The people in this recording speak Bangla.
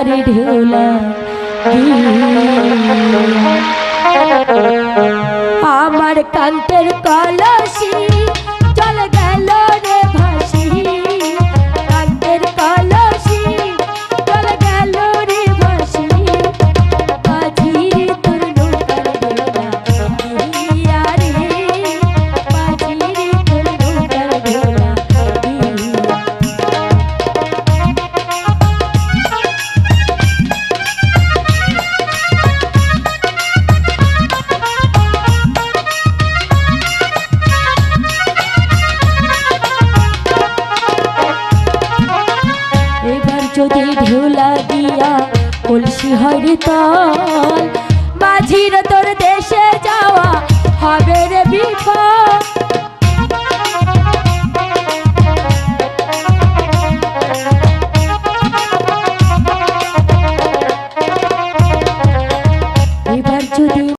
তারে ঢেউলা আমার কান্তের কলসি চল গেল রে ভাসি কান্তের কলসি চল গেল রে ভাসি বাজির তোর নৌকার ঢেউলা দিয়া রে বাজির তোর নৌকার ঢেউলা যদি ঢেউলা দিয়া কলসি হরি তল মাঝির তোর দেশে যাওয়া হবে রে বিপদ